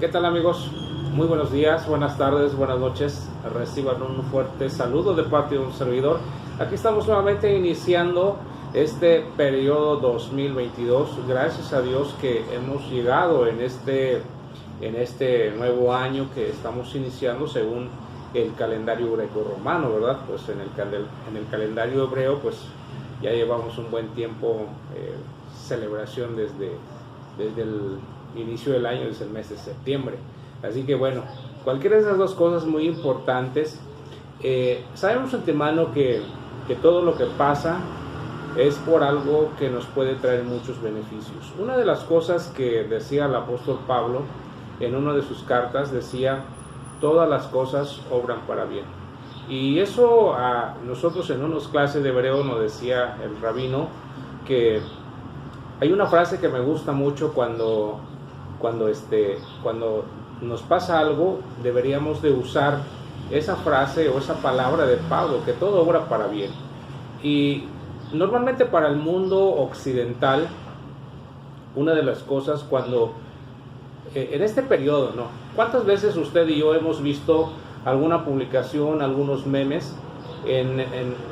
¿Qué tal, amigos? Muy buenos días, buenas tardes, buenas noches. Reciban un fuerte saludo de parte de un servidor. Aquí estamos nuevamente iniciando este periodo 2022. Gracias a Dios que hemos llegado en este nuevo año que estamos iniciando según el calendario greco-romano, ¿verdad? Pues en el calendario hebreo pues ya llevamos un buen tiempo celebración desde el inicio del año, desde el mes de septiembre. Así que bueno, cualquiera de esas dos cosas muy importantes. Sabemos de antemano que todo lo que pasa es por algo que nos puede traer muchos beneficios. Una de las cosas que decía el apóstol Pablo en una de sus cartas, decía: todas las cosas obran para bien. Y eso a nosotros en unas clases de hebreo nos decía el rabino que hay una frase que me gusta mucho cuando nos pasa algo, deberíamos de usar esa frase o esa palabra de Pablo, que todo obra para bien. Y normalmente para el mundo occidental, una de las cosas cuando en este periodo, ¿no? ¿Cuántas veces usted y yo hemos visto alguna publicación, algunos memes en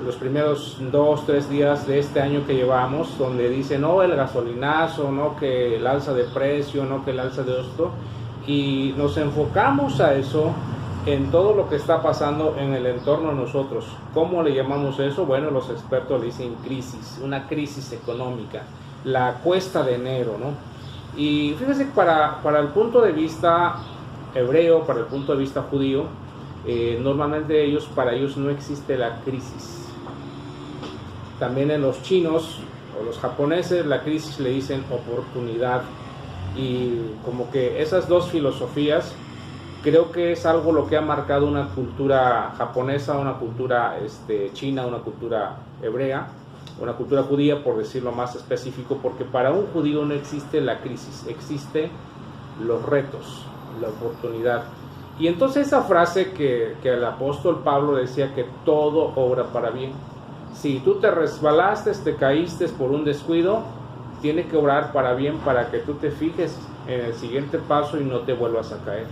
los primeros 2-3 días de este año que llevamos, donde dicen, no, el gasolinazo, no, que el alza de precio, no, que el alza de esto, y nos enfocamos a eso, en todo lo que está pasando en el entorno de nosotros? ¿Cómo le llamamos eso? Bueno, los expertos le dicen crisis, una crisis económica, la cuesta de enero, ¿no? Y fíjese, para el punto de vista hebreo, para el punto de vista judío, normalmente para ellos no existe la crisis. También en los chinos o los japoneses la crisis le dicen oportunidad. Y como que esas dos filosofías creo que es algo lo que ha marcado una cultura japonesa, una cultura china, una cultura hebrea, una cultura judía, por decirlo más específico, porque para un judío no existe la crisis, existe los retos, la oportunidad. Y entonces esa frase que el apóstol Pablo decía, que todo obra para bien. Si tú te resbalaste, te caíste por un descuido, tiene que obrar para bien, para que tú te fijes en el siguiente paso y no te vuelvas a caer.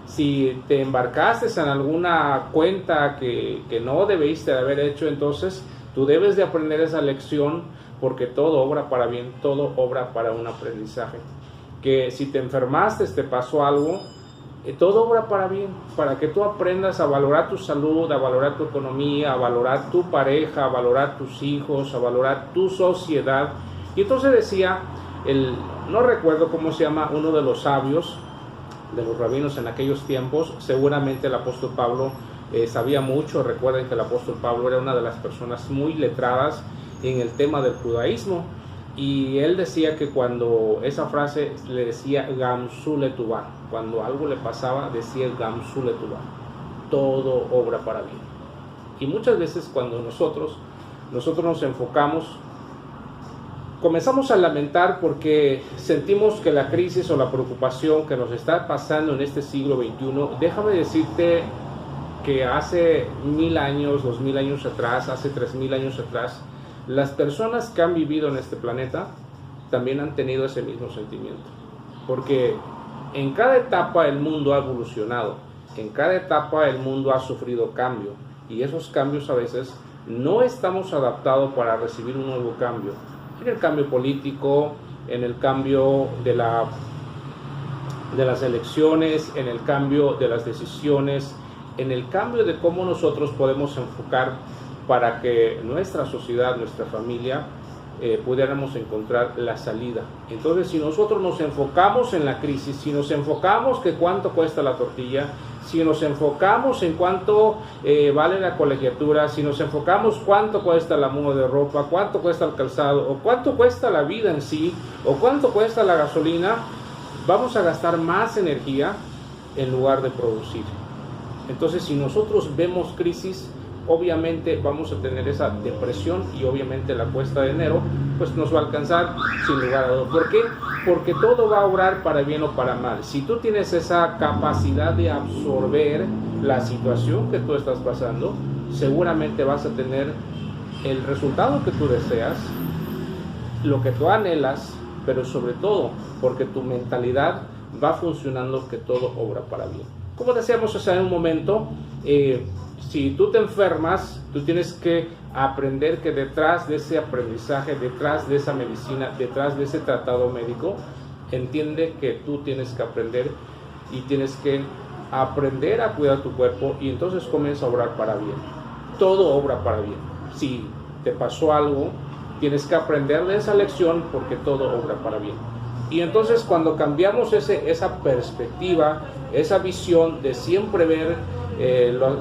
Si te embarcaste en alguna cuenta que no debiste de haber hecho, entonces tú debes de aprender esa lección, porque todo obra para bien, todo obra para un aprendizaje. Que si te enfermaste, te pasó algo, todo obra para bien, para que tú aprendas a valorar tu salud, a valorar tu economía, a valorar tu pareja, a valorar tus hijos, a valorar tu sociedad. Y entonces decía, no recuerdo cómo se llama, uno de los sabios, de los rabinos en aquellos tiempos, seguramente el apóstol Pablo sabía mucho. Recuerden que el apóstol Pablo era una de las personas muy letradas en el tema del judaísmo, y él decía que cuando esa frase le decía Gamsu Letuba, cuando algo le pasaba decía Gamsu Letuba, todo obra para bien. Y muchas veces cuando nosotros nos enfocamos, comenzamos a lamentar porque sentimos que la crisis o la preocupación que nos está pasando en este siglo XXI, déjame decirte que hace 1000 años, 2000 años atrás, hace 3000 años atrás, las personas que han vivido en este planeta también han tenido ese mismo sentimiento. Porque en cada etapa el mundo ha evolucionado, en cada etapa el mundo ha sufrido cambio, y esos cambios a veces no estamos adaptados para recibir un nuevo cambio. En el cambio político, en el cambio de las elecciones, en el cambio de las decisiones, en el cambio de cómo nosotros podemos enfocar para que nuestra sociedad, nuestra familia, pudiéramos encontrar la salida. Entonces, si nosotros nos enfocamos en la crisis, si nos enfocamos que cuánto cuesta la tortilla, si nos enfocamos en cuánto vale la colegiatura, si nos enfocamos cuánto cuesta la muda de ropa, cuánto cuesta el calzado, o cuánto cuesta la vida en sí, o cuánto cuesta la gasolina, vamos a gastar más energía en lugar de producir. Entonces, si nosotros vemos crisis, obviamente vamos a tener esa depresión, y obviamente la cuesta de enero pues nos va a alcanzar sin lugar a dudas. ¿Por qué? Porque todo va a obrar para bien o para mal. Si tú tienes esa capacidad de absorber la situación que tú estás pasando, seguramente vas a tener el resultado que tú deseas, lo que tú anhelas, pero sobre todo porque tu mentalidad va funcionando, que todo obra para bien. Como decíamos hace un momento, si tú te enfermas, tú tienes que aprender que detrás de ese aprendizaje, detrás de esa medicina, detrás de ese tratado médico, entiende que tú tienes que aprender y tienes que aprender a cuidar tu cuerpo, y entonces comienza a obrar para bien. Todo obra para bien. Si te pasó algo, tienes que aprender de esa lección, porque todo obra para bien. Y entonces cuando cambiamos esa perspectiva, esa visión de siempre ver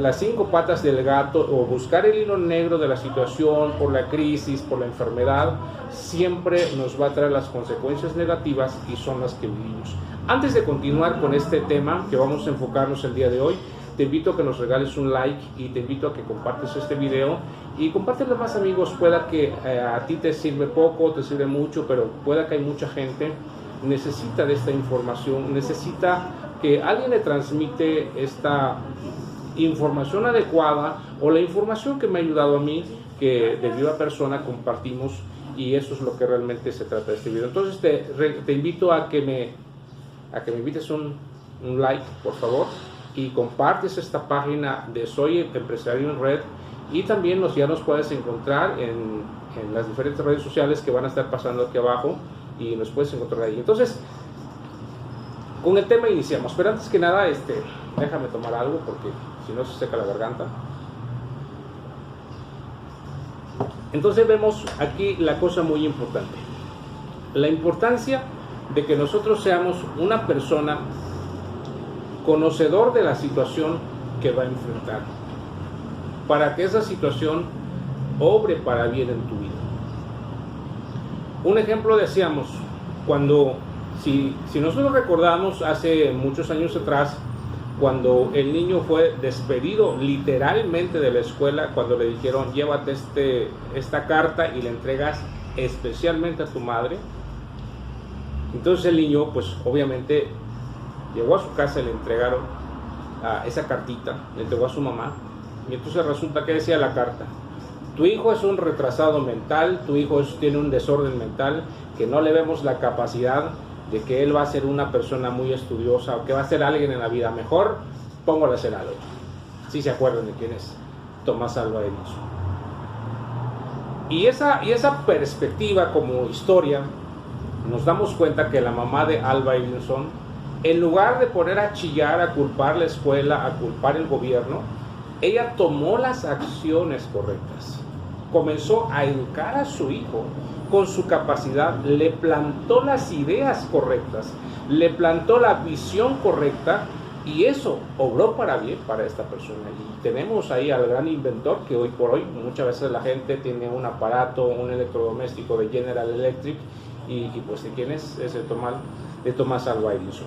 las 5 patas del gato, o buscar el hilo negro de la situación, por la crisis, por la enfermedad, siempre nos va a traer las consecuencias negativas, y son las que vivimos. Antes de continuar con este tema que vamos a enfocarnos el día de hoy, te invito a que nos regales un like, y te invito a que compartas este video y compártelo a más amigos. Pueda que a ti te sirve poco, te sirve mucho, pero pueda que hay mucha gente necesita de esta información, necesita que alguien le transmite esta información adecuada, o la información que me ha ayudado a mí, que de viva persona compartimos, y eso es lo que realmente se trata de este video. Entonces te invito a que me invites un like, por favor, y compartes esta página de Soy Empresario en Red, y también ya nos puedes encontrar en las diferentes redes sociales que van a estar pasando aquí abajo, y nos puedes encontrar ahí. Entonces, con el tema iniciamos, pero antes que nada, déjame tomar algo, porque si no se seca la garganta. Entonces vemos aquí la cosa muy importante, la importancia de que nosotros seamos una persona conocedor de la situación que va a enfrentar, para que esa situación obre para bien en tu vida. Un ejemplo, decíamos, si nosotros recordamos hace muchos años atrás, cuando el niño fue despedido literalmente de la escuela, cuando le dijeron llévate esta carta y la entregas especialmente a tu madre. Entonces el niño, pues obviamente llegó a su casa y le entregaron esa cartita, le entregó a su mamá, y entonces resulta que decía la carta: tu hijo es un retrasado mental, tu hijo tiene un desorden mental, que no le vemos la capacidad de que él va a ser una persona muy estudiosa, o que va a ser alguien en la vida. Mejor póngalo a hacer algo. Si se acuerdan de quién es Thomas Alva Edison. Y esa perspectiva como historia, nos damos cuenta que la mamá de Alva Edison, en lugar de poner a chillar, a culpar la escuela, a culpar el gobierno, ella tomó las acciones correctas. Comenzó a educar a su hijo con su capacidad, le plantó las ideas correctas, le plantó la visión correcta, y eso obró para bien para esta persona. Y tenemos ahí al gran inventor, que hoy por hoy muchas veces la gente tiene un aparato, un electrodoméstico de General Electric, y pues ¿de quién es? Es de Thomas Alva Edison.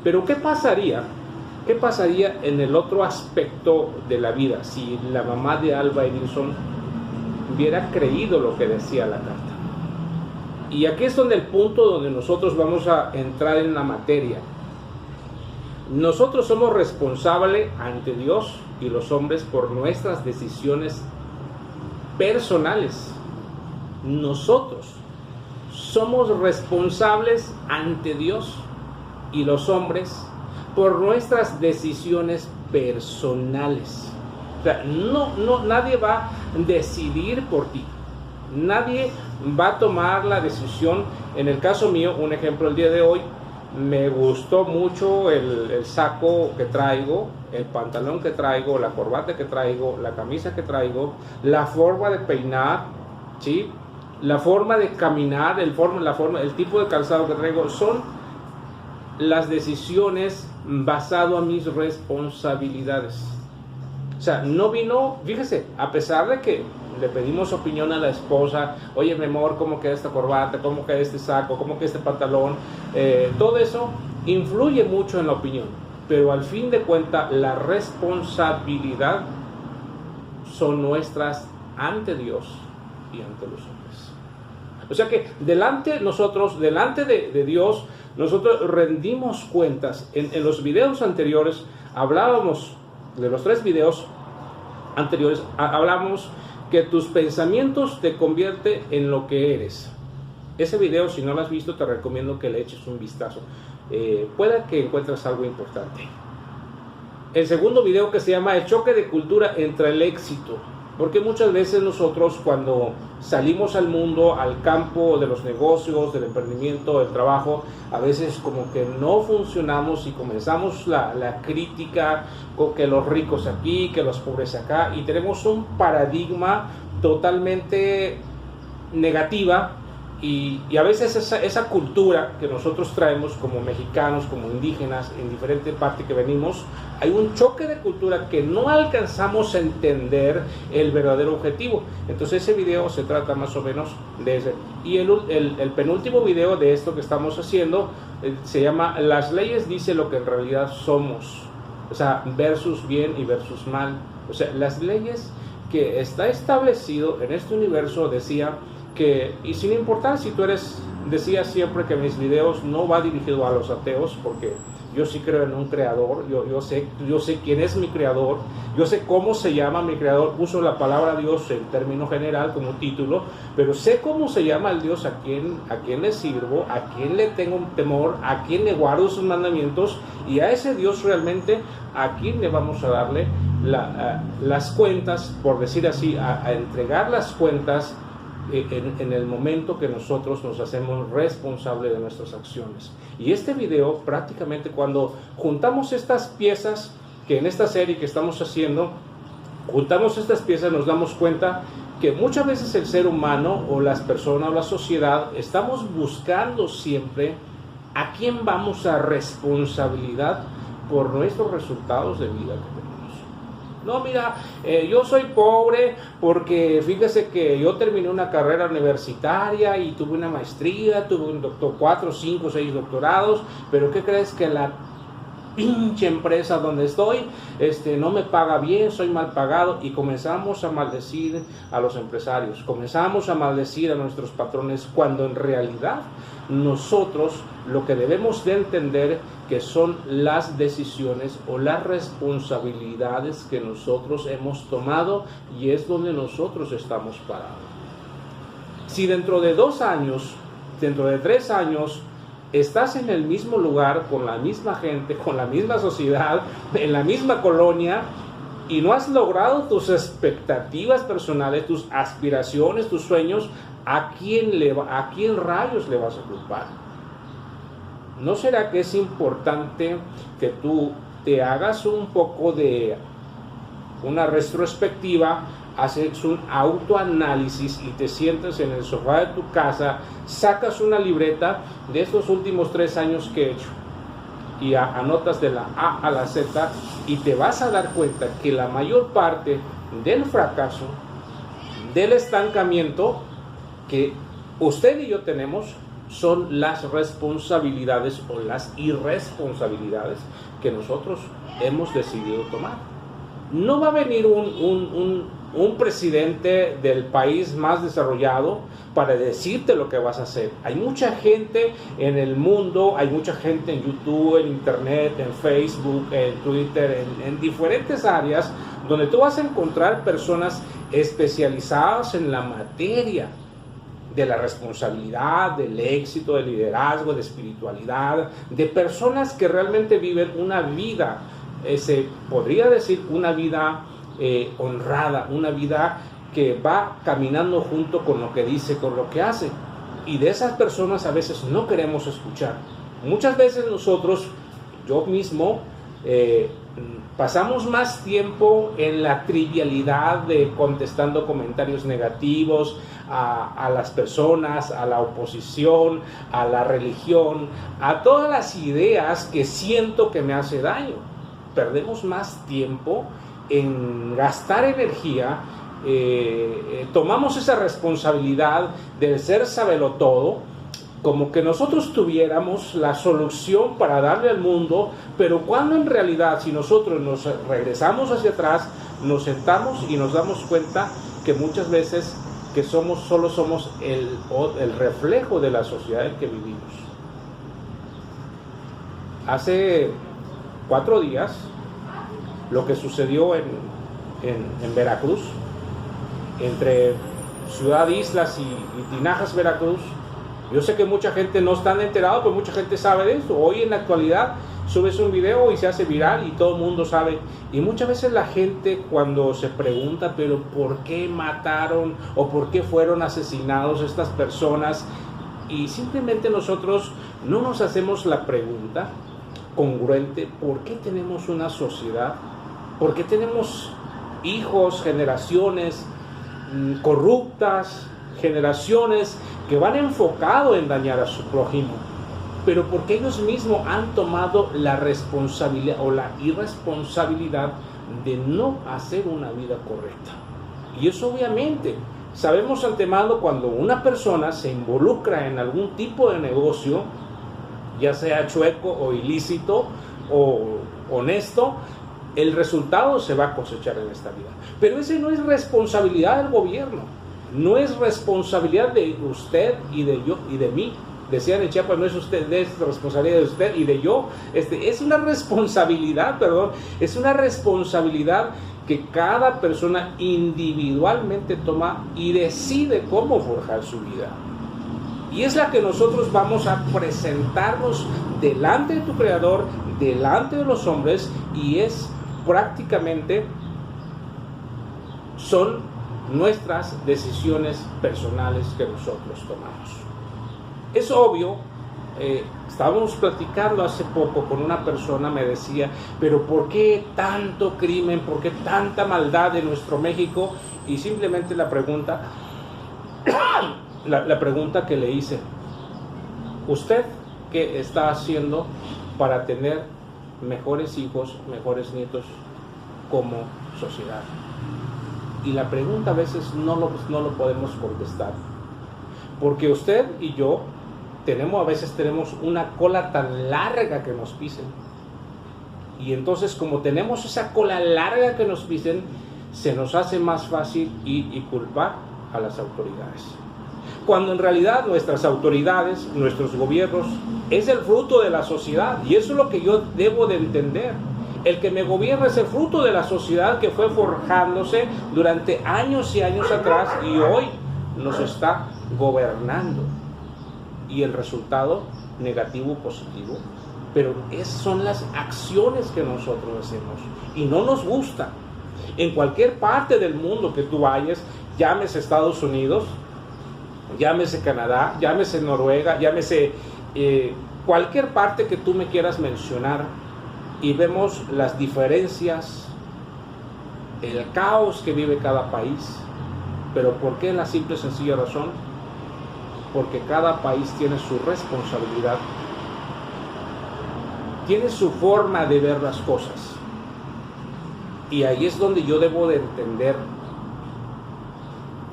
Pero ¿qué pasaría en el otro aspecto de la vida si la mamá de Alva Edison hubiera creído lo que decía la carta? Y aquí es donde el punto donde nosotros vamos a entrar en la materia. Nosotros somos responsables ante Dios y los hombres por nuestras decisiones personales. Nosotros somos responsables ante Dios y los hombres por nuestras decisiones personales. O sea, nadie va a decidir por ti. Nadie va a tomar la decisión. En el caso mío, un ejemplo, el día de hoy, me gustó mucho el saco que traigo, el pantalón que traigo, la corbata que traigo, la camisa que traigo, la forma de peinar, ¿sí? La forma de caminar, el tipo de calzado que traigo, son las decisiones basado en mis responsabilidades. O sea, no vino, fíjese, a pesar de que le pedimos opinión a la esposa, oye mi amor, ¿cómo queda esta corbata? ¿Cómo queda este saco? ¿Cómo queda este pantalón? Todo eso influye mucho en la opinión, pero al fin de cuentas la responsabilidad son nuestras ante Dios y ante los hombres. O sea que delante de Dios, nosotros rendimos cuentas. En los videos anteriores hablábamos, de los 3 videos anteriores, hablamos que tus pensamientos te convierten en lo que eres. Ese video, si no lo has visto, te recomiendo que le eches un vistazo. pueda que encuentres algo importante. El segundo video, que se llama El choque de cultura entre el éxito, porque muchas veces nosotros, cuando salimos al mundo, al campo de los negocios, del emprendimiento, del trabajo, a veces como que no funcionamos y comenzamos la crítica con que los ricos aquí, que los pobres acá, y tenemos un paradigma totalmente negativa. Y a veces esa cultura que nosotros traemos como mexicanos, como indígenas, en diferentes partes que venimos, hay un choque de cultura que no alcanzamos a entender el verdadero objetivo. Entonces ese video se trata más o menos de ese. Y el penúltimo video de esto que estamos haciendo se llama Las leyes dicen lo que en realidad somos. O sea, versus bien y versus mal. O sea, las leyes que está establecido en este universo, decía que, y sin importar si tú eres, decía siempre que mis videos no va dirigido a los ateos, porque yo sí creo en un creador, yo sé quién es mi creador, yo sé cómo se llama mi creador, uso la palabra Dios en término general como título, pero sé cómo se llama el Dios a quien le sirvo, a quien le tengo un temor, a quien le guardo sus mandamientos, y a ese Dios realmente a quien le vamos a darle las cuentas, por decir así, a entregar las cuentas en el momento que nosotros nos hacemos responsables de nuestras acciones. Y este video, prácticamente cuando juntamos estas piezas, que en esta serie que estamos haciendo, juntamos estas piezas, nos damos cuenta que muchas veces el ser humano o las personas o la sociedad estamos buscando siempre a quién vamos a responsabilidad por nuestros resultados de vida que tenemos. No, mira, yo soy pobre porque fíjese que yo terminé una carrera universitaria y tuve una maestría, tuve un doctor, 4, 5, 6 doctorados, pero ¿qué crees? Que la pinche empresa donde estoy no me paga bien, soy mal pagado, y comenzamos a maldecir a los empresarios, comenzamos a maldecir a nuestros patrones, cuando en realidad nosotros lo que debemos de entender que son las decisiones o las responsabilidades que nosotros hemos tomado, y es donde nosotros estamos parados. Si dentro de 2 años, dentro de 3 años, estás en el mismo lugar, con la misma gente, con la misma sociedad, en la misma colonia, y no has logrado tus expectativas personales, tus aspiraciones, tus sueños, ¿a quién rayos le vas a culpar? ¿No será que es importante que tú te hagas un poco de una retrospectiva, haces un autoanálisis y te sientas en el sofá de tu casa, sacas una libreta de estos últimos 3 años que he hecho y anotas de la A a la Z, y te vas a dar cuenta que la mayor parte del fracaso, del estancamiento que usted y yo tenemos, son las responsabilidades o las irresponsabilidades que nosotros hemos decidido tomar. No va a venir un presidente del país más desarrollado para decirte lo que vas a hacer. Hay mucha gente en el mundo, hay mucha gente en YouTube, en Internet, en Facebook, en Twitter, en diferentes áreas, donde tú vas a encontrar personas especializadas en la materia de la responsabilidad, del éxito, del liderazgo, de espiritualidad, de personas que realmente viven una vida, se podría decir una vida honrada, una vida que va caminando junto con lo que dice, con lo que hace. Y de esas personas a veces no queremos escuchar. Muchas veces nosotros, yo mismo, pasamos más tiempo en la trivialidad de contestando comentarios negativos a las personas, a la oposición, a la religión, a todas las ideas que siento que me hace daño. Perdemos más tiempo en gastar energía, tomamos esa responsabilidad del ser sabelotodo, como que nosotros tuviéramos la solución para darle al mundo, pero cuando en realidad, si nosotros nos regresamos hacia atrás, nos sentamos y nos damos cuenta que muchas veces que solo somos el reflejo de la sociedad en que vivimos. Hace 4 días, lo que sucedió en Veracruz, entre Ciudad Islas y Tinajas, Veracruz, Yo sé que mucha gente no está enterada, pero mucha gente sabe de esto. Hoy en la actualidad subes un video y se hace viral y todo el mundo sabe. Y muchas veces la gente cuando se pregunta, pero ¿por qué mataron o por qué fueron asesinados estas personas? Y simplemente nosotros no nos hacemos la pregunta congruente, ¿por qué tenemos una sociedad? ¿Por qué tenemos hijos, generaciones corruptas, generaciones que van enfocado en dañar a su prójimo? Pero porque ellos mismos han tomado la responsabilidad o la irresponsabilidad de no hacer una vida correcta. Y eso obviamente sabemos antemano cuando una persona se involucra en algún tipo de negocio, ya sea chueco o ilícito o honesto, el resultado se va a cosechar en esta vida. Pero esa no es responsabilidad del gobierno, no es responsabilidad de usted y de yo y de mí. Decían en Chiapas, no es usted, es responsabilidad de usted y de yo. Es una responsabilidad, es una responsabilidad que cada persona individualmente toma y decide cómo forjar su vida. Y es la que nosotros vamos a presentarnos delante de tu Creador, delante de los hombres, y es prácticamente, son nuestras decisiones personales que nosotros tomamos. Es obvio, estábamos platicando hace poco con una persona, me decía, pero ¿por qué tanto crimen? ¿Por qué tanta maldad en nuestro México? Y simplemente la pregunta, la pregunta que le hice, ¿usted qué está haciendo para tener mejores hijos, mejores nietos como sociedad? Y la pregunta a veces no lo podemos contestar, porque usted y yo a veces tenemos una cola tan larga que nos pisen, y entonces como tenemos esa cola larga que nos pisen, se nos hace más fácil ir y culpar a las autoridades, cuando en realidad nuestras autoridades, nuestros gobiernos, es el fruto de la sociedad, y eso es lo que yo debo de entender. El que me gobierna es el fruto de la sociedad que fue forjándose durante años y años atrás, y hoy nos está gobernando. Y el resultado, negativo o positivo, pero son las acciones que nosotros hacemos y no nos gusta. En cualquier parte del mundo que tú vayas, llámese Estados Unidos, llámese Canadá, llámese Noruega, llámese cualquier parte que tú me quieras mencionar, y vemos las diferencias, el caos que vive cada país. ¿Pero por qué? La simple y sencilla razón, porque cada país tiene su responsabilidad, tiene su forma de ver las cosas, y ahí es donde yo debo de entender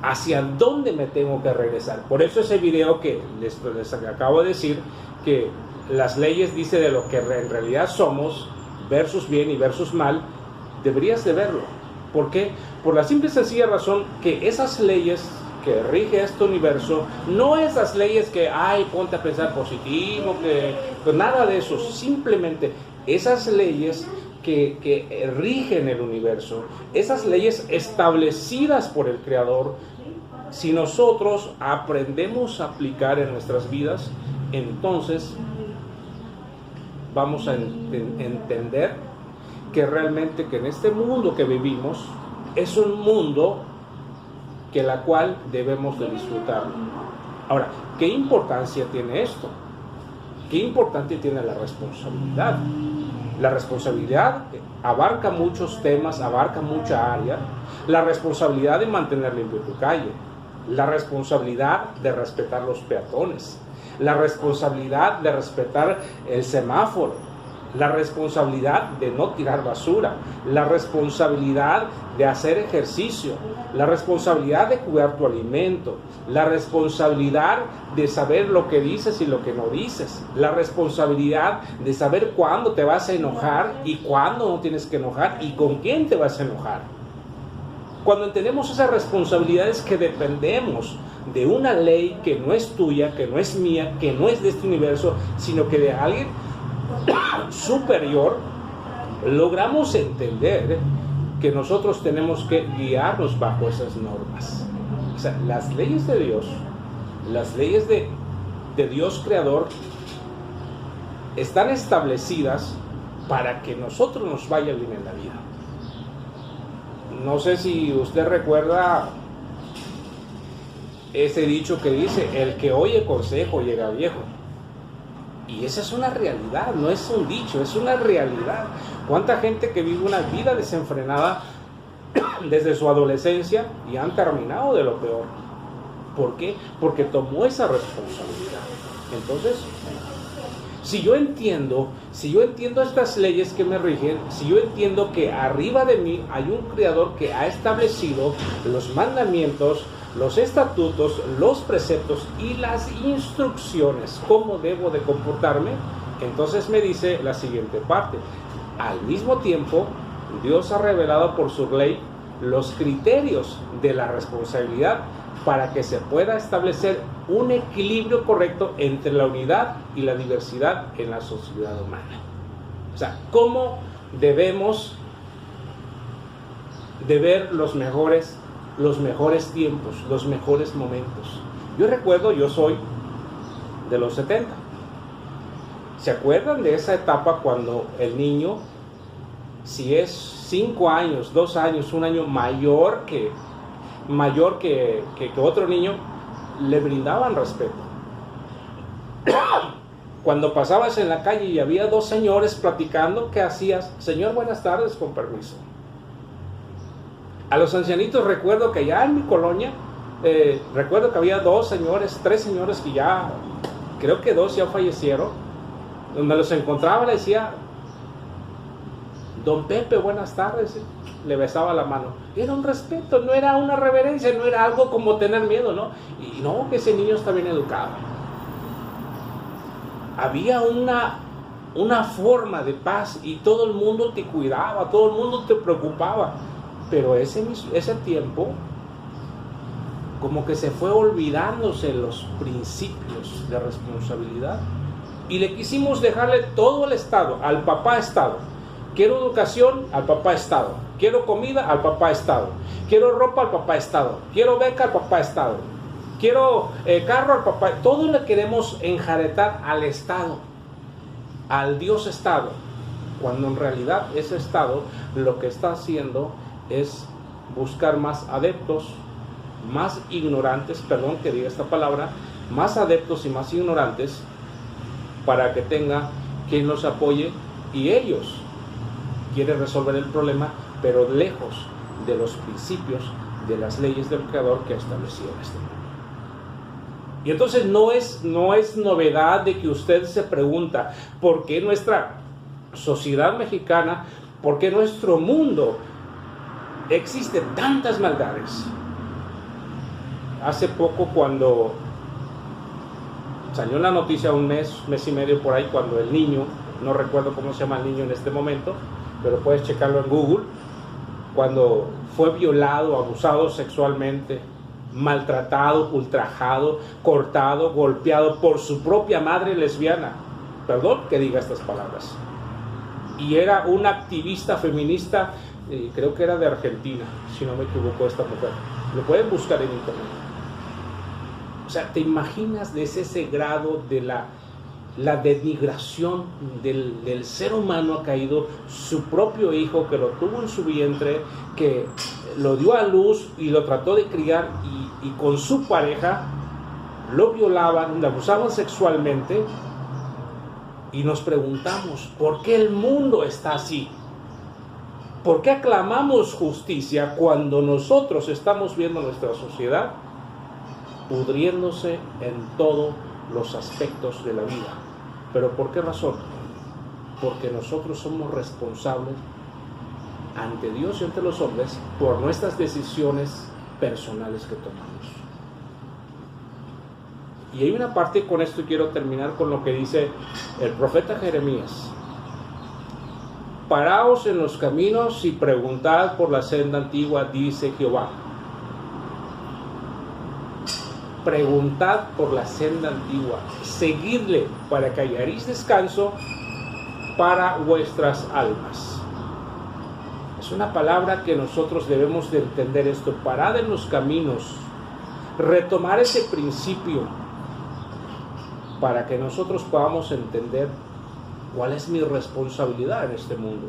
hacia dónde me tengo que regresar. Por eso ese video que les acabo de decir, que las leyes dice de lo que en realidad somos, versus bien y versus mal, deberías de verlo. ¿Por qué? Por la simple y sencilla razón que esas leyes que rige este universo, no esas leyes que, ponte a pensar positivo, pues nada de eso, simplemente esas leyes que rigen el universo, esas leyes establecidas por el Creador, si nosotros aprendemos a aplicar en nuestras vidas, entonces vamos a entender que realmente que en este mundo que vivimos es un mundo que la cual debemos de disfrutar. Ahora, ¿qué importancia tiene esto? ¿Qué importancia tiene la responsabilidad? La responsabilidad abarca muchos temas, abarca mucha área. La responsabilidad de mantener limpio tu calle, la responsabilidad de respetar los peatones, la responsabilidad de respetar el semáforo, la responsabilidad de no tirar basura, la responsabilidad de hacer ejercicio, la responsabilidad de cuidar tu alimento, la responsabilidad de saber lo que dices y lo que no dices, la responsabilidad de saber cuándo te vas a enojar y cuándo no tienes que enojar y con quién te vas a enojar. Cuando entendemos esas responsabilidades que dependemos de una ley que no es tuya, que no es mía, que no es de este universo, sino que de alguien superior, logramos entender que nosotros tenemos que guiarnos bajo esas normas. O sea, las leyes de Dios, las leyes de de Dios Creador están establecidas para que nosotros nos vaya bien en la vida. No sé si usted recuerda ese dicho que dice: el que oye consejo llega viejo. Y esa es una realidad, no es un dicho, es una realidad. ¿Cuánta gente que vive una vida desenfrenada desde su adolescencia y han terminado de lo peor? ¿Por qué? Porque tomó esa responsabilidad. Entonces, si yo entiendo estas leyes que me rigen, si yo entiendo que arriba de mí hay un Creador que ha establecido los mandamientos, los estatutos, los preceptos y las instrucciones, cómo debo de comportarme, entonces me dice la siguiente parte: al mismo tiempo, Dios ha revelado por su ley los criterios de la responsabilidad para que se pueda establecer un equilibrio correcto entre la unidad y la diversidad en la sociedad humana. O sea, ¿cómo debemos de ver los mejores tiempos, los mejores momentos? Yo recuerdo, yo soy de los 70. ¿Se acuerdan de esa etapa cuando el niño, si es 5 años, 2 años, 1 año mayor que otro niño, le brindaban respeto? Cuando pasabas en la calle y había 2 señores platicando, ¿qué hacías? Señor, buenas tardes, con permiso. A los ancianitos, recuerdo que ya en mi colonia, recuerdo que había 2 señores, 3 señores que ya, creo que 2 ya fallecieron. Donde los encontraba le decía: don Pepe, buenas tardes. Le besaba la mano. Era un respeto, no era una reverencia, no era algo como tener miedo, ¿no? Y no, que ese niño está bien educado. Había una forma de paz y todo el mundo te cuidaba, todo el mundo te preocupaba. Pero ese tiempo, como que se fue olvidándose los principios de responsabilidad. Y le quisimos dejarle todo el Estado, al papá Estado. Quiero educación, al papá Estado. Quiero comida, al papá Estado. Quiero ropa, al papá Estado. Quiero beca, al papá Estado. Quiero carro, al papá. Todo le queremos enjaretar al Estado, al Dios Estado, cuando en realidad ese Estado lo que está haciendo es buscar más adeptos, más ignorantes, perdón que diga esta palabra, más adeptos y más ignorantes, para que tenga quien los apoye, y ellos quieren resolver el problema, pero lejos de los principios, de las leyes del Creador que ha establecido este mundo. Y entonces no es novedad de que usted se pregunta por qué nuestra sociedad mexicana, por qué nuestro mundo existe tantas maldades. Hace poco, cuando salió la noticia, un mes y medio por ahí, cuando el niño, no recuerdo cómo se llama el niño en este momento, pero puedes checarlo en Google, cuando fue violado, abusado sexualmente, maltratado, ultrajado, cortado, golpeado por su propia madre lesbiana. Perdón que diga estas palabras. Y era una activista feminista, creo que era de Argentina, si no me equivoco, esta mujer. Lo pueden buscar en internet. O sea, ¿te imaginas de ese grado de la denigración del ser humano? Ha caído su propio hijo, que lo tuvo en su vientre, que lo dio a luz y lo trató de criar, y con su pareja lo violaban, lo abusaban sexualmente. Y nos preguntamos, ¿por qué el mundo está así? ¿Por qué aclamamos justicia cuando nosotros estamos viendo nuestra sociedad pudriéndose en todos los aspectos de la vida? ¿Pero por qué razón? Porque nosotros somos responsables ante Dios y ante los hombres por nuestras decisiones personales que tomamos. Y hay una parte, con esto quiero terminar con lo que dice el profeta Jeremías: paraos en los caminos y preguntad por la senda antigua, dice Jehová. Preguntad por la senda antigua, seguidle para que hallaréis descanso para vuestras almas. Es una palabra que nosotros debemos de entender esto: parad en los caminos, retomar ese principio para que nosotros podamos entender cuál es mi responsabilidad en este mundo.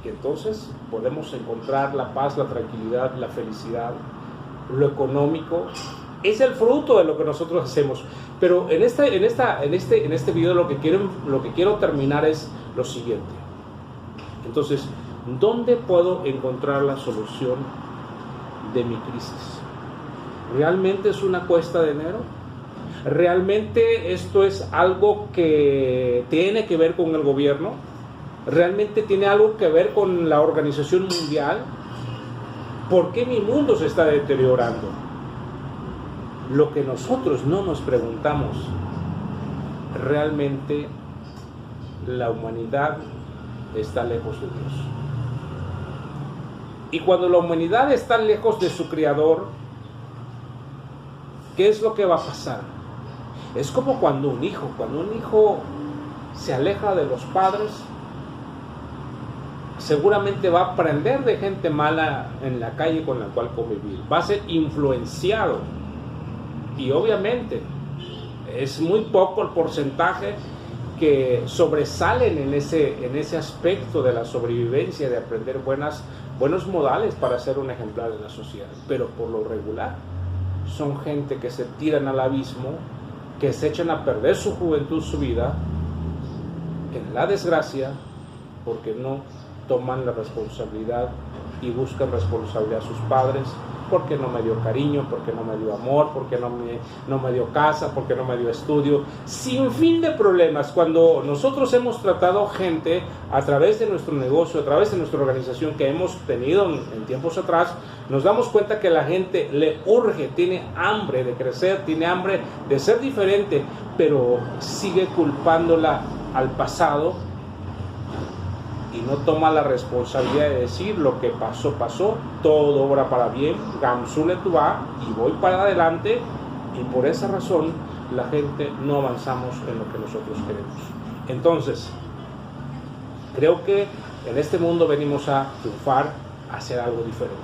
Y entonces podemos encontrar la paz, la tranquilidad, la felicidad, lo económico. Es el fruto de lo que nosotros hacemos. Pero en este video lo que quiero terminar es lo siguiente. Entonces, ¿dónde puedo encontrar la solución de mi crisis? ¿Realmente es una cuesta de enero? ¿Realmente esto es algo que tiene que ver con el gobierno? ¿Realmente tiene algo que ver con la Organización Mundial? ¿Por qué mi mundo se está deteriorando? Lo que nosotros no nos preguntamos, ¿realmente la humanidad está lejos de Dios? Y cuando la humanidad está lejos de su Creador, ¿qué es lo que va a pasar? Es como cuando un hijo se aleja de los padres, seguramente va a aprender de gente mala en la calle con la cual convivir, va a ser influenciado, y obviamente es muy poco el porcentaje que sobresalen en ese aspecto de la sobrevivencia, de aprender buenos modales para ser un ejemplar de la sociedad, pero por lo regular son gente que se tiran al abismo, que se echan a perder su juventud, su vida, en la desgracia, porque no toman la responsabilidad y buscan responsabilidad a sus padres, porque no me dio cariño, porque no me dio amor, porque no me dio casa, porque no me dio estudio, sin fin de problemas. Cuando nosotros hemos tratado gente a través de nuestro negocio, a través de nuestra organización que hemos tenido en tiempos atrás, nos damos cuenta que la gente le urge, tiene hambre de crecer, tiene hambre de ser diferente, pero sigue culpándola al pasado y no toma la responsabilidad de decir: lo que pasó, todo obra para bien, Gamsule tu va y voy para adelante. Y por esa razón la gente no avanzamos en lo que nosotros queremos. Entonces, creo que en este mundo venimos a triunfar, a hacer algo diferente,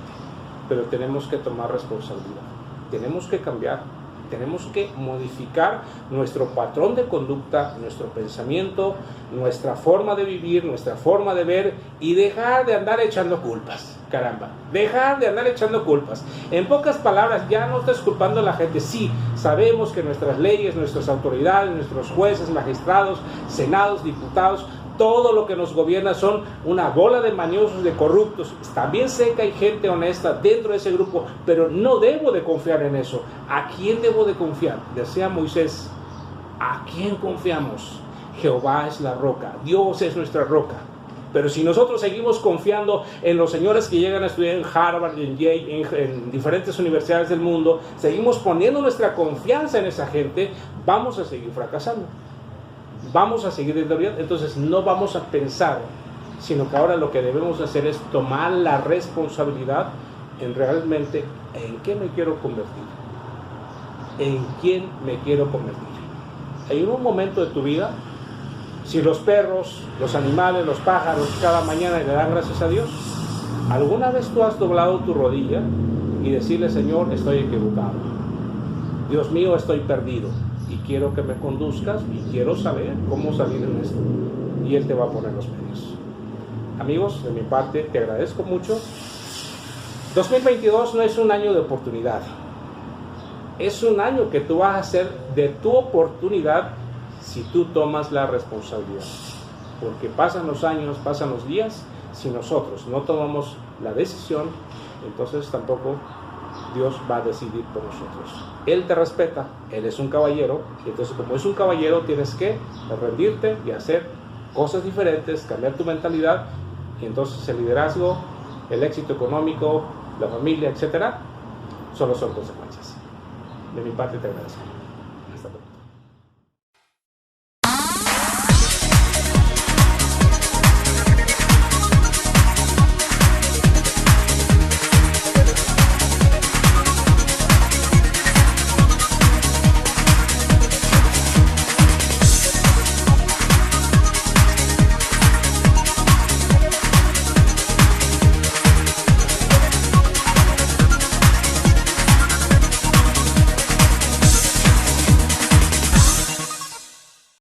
pero tenemos que tomar responsabilidad, tenemos que cambiar. Tenemos que modificar nuestro patrón de conducta, nuestro pensamiento, nuestra forma de vivir, nuestra forma de ver, y dejar de andar echando culpas. Caramba, dejar de andar echando culpas. En pocas palabras, ya no estás culpando a la gente. Sí, sabemos que nuestras leyes, nuestras autoridades, nuestros jueces, magistrados, senados, diputados, todo lo que nos gobierna son una bola de mañosos, de corruptos. También sé que hay gente honesta dentro de ese grupo, pero no debo de confiar en eso. ¿A quién debo de confiar? Decía Moisés: ¿a quién confiamos? Jehová es la roca, Dios es nuestra roca. Pero si nosotros seguimos confiando en los señores que llegan a estudiar en Harvard, en Yale, en diferentes universidades del mundo, seguimos poniendo nuestra confianza en esa gente, vamos a seguir fracasando. Vamos a seguir deteriorando. Entonces no vamos a pensar, sino que ahora lo que debemos hacer es tomar la responsabilidad en realmente en qué me quiero convertir, en quién me quiero convertir. En un momento de tu vida, si los perros, los animales, los pájaros cada mañana le dan gracias a Dios, ¿alguna vez tú has doblado tu rodilla y decirle: Señor, estoy equivocado, Dios mío, estoy perdido y quiero que me conduzcas y quiero saber cómo salir en esto? Y Él te va a poner los medios. Amigos, de mi parte te agradezco mucho. 2022 no es un año de oportunidad, es un año que tú vas a hacer de tu oportunidad si tú tomas la responsabilidad. Porque pasan los años, pasan los días, si nosotros no tomamos la decisión, entonces tampoco Dios va a decidir por nosotros. Él te respeta, Él es un caballero, y entonces como es un caballero tienes que rendirte y hacer cosas diferentes, cambiar tu mentalidad, y entonces el liderazgo, el éxito económico, la familia, etcétera, solo son consecuencias. De mi parte te agradezco.